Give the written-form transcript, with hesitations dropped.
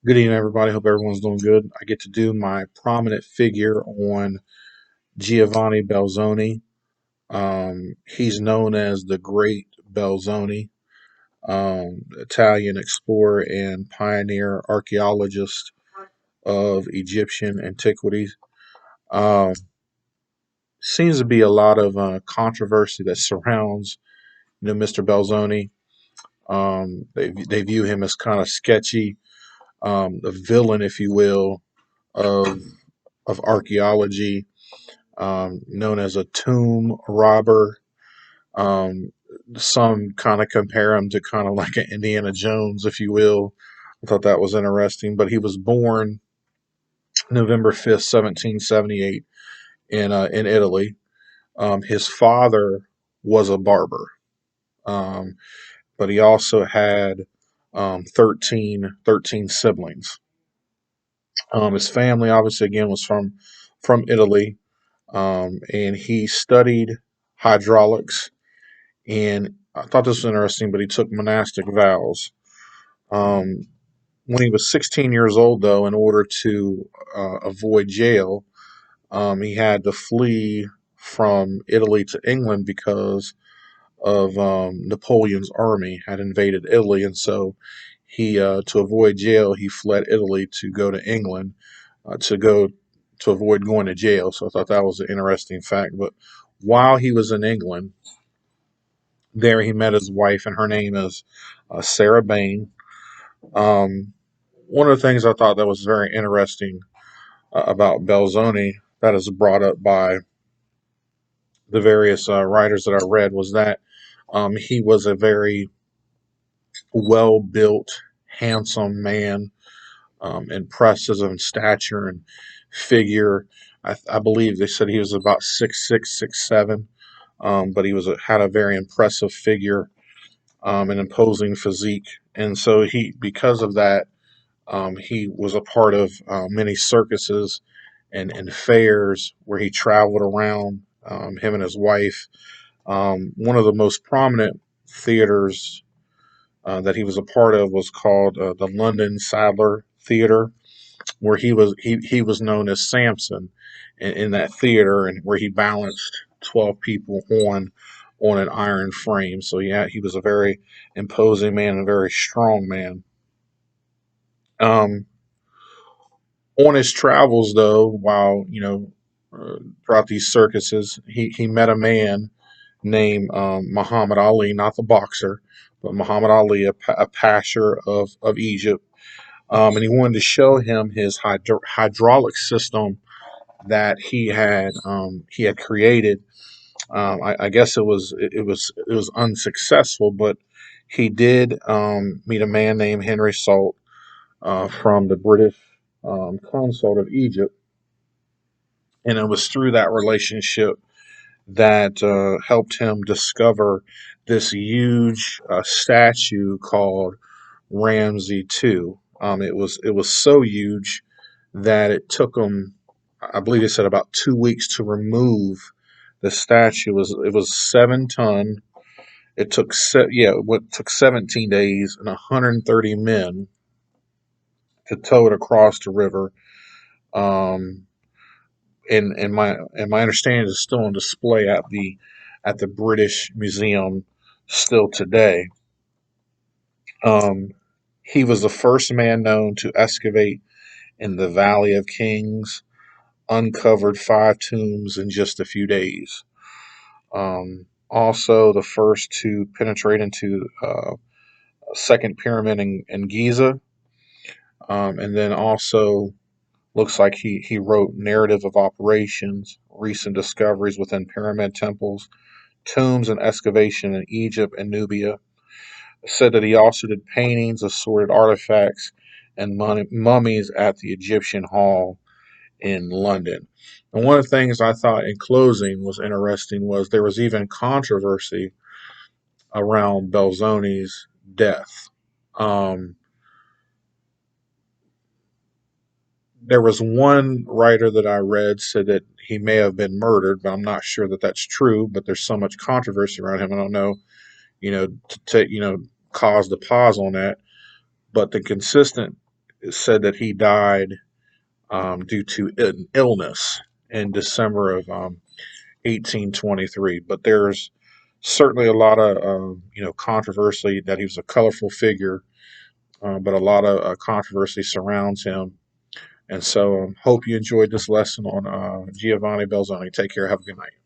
Good evening, everybody. Hope everyone's doing good. I get to do my prominent figure on Giovanni Belzoni. He's known as the Great Belzoni, Italian explorer and pioneer archaeologist of Egyptian antiquities. Um, Seems to be a lot of controversy that surrounds, Mr. Belzoni. They view him as kind of sketchy, the villain, if you will, of archaeology, known as a tomb robber. Um, some kind of compare him to kind of like an Indiana Jones, if you will. I thought that was interesting. But he was born November 5th, 1778, in Italy. His father was a barber, um, but he also had 13 siblings. His family, obviously, again, was from Italy, and he studied hydraulics. And I thought this was interesting, but he took monastic vows. Um, when he was 16 years old, though, in order to avoid jail, he had to flee from Italy to England because of Napoleon's army had invaded Italy, and so to avoid jail, he fled Italy to go to England, to avoid going to jail. So I thought that was an interesting fact. But while he was in England, there he met his wife, and her name is Sarah Bain. Um, One of the things I thought that was very interesting about Belzoni that is brought up by the various writers that I read was that he was a very well built, handsome man, impressive in stature and figure. I believe they said he was about 6'6", 6'7", but had a very impressive figure, an imposing physique, and so because of that, he was a part of many circuses and fairs where he traveled around. Him and his wife. One of the most prominent theaters that he was a part of was called the London Sadler Theater, where he was known as Samson in that theater, and where he balanced 12 people on an iron frame. So yeah, he was a very imposing man, a very strong man. Um, on his travels, though, while throughout these circuses, he met a man named Muhammad Ali, not the boxer, but Muhammad Ali, a pasher of Egypt, and he wanted to show him his hydraulic system that he had created. I guess it was unsuccessful, but he did meet a man named Henry Salt from the British consult of Egypt, and it was through that relationship that helped him discover this huge statue called Ramsey II. It was so huge that it took him, I believe, it said about 2 weeks to remove the statue. It was 7 ton. It took 17 days and 130 men to tow it across the river. Um, and my understanding is still on display at the British Museum still today. Um, he was the first man known to excavate in the Valley of Kings, uncovered 5 tombs in just a few days. Also, the first to penetrate into second pyramid in Giza, and then also looks like he wrote narrative of operations, recent discoveries within pyramid temples, tombs and excavation in Egypt and Nubia. Said that he also did paintings, assorted artifacts, and mummies at the Egyptian Hall in London. And one of the things I thought in closing was interesting was there was even controversy around Belzoni's death. Um, there was one writer that I read said that he may have been murdered, but I'm not sure that that's true. But there's so much controversy around him. I don't know, to take, cause the pause on that. But the consistent It said that he died due to an illness in December of 1823. But there's certainly a lot of controversy that he was a colorful figure, but a lot of controversy surrounds him. And so, hope you enjoyed this lesson on Giovanni Belzoni. Take care. Have a good night.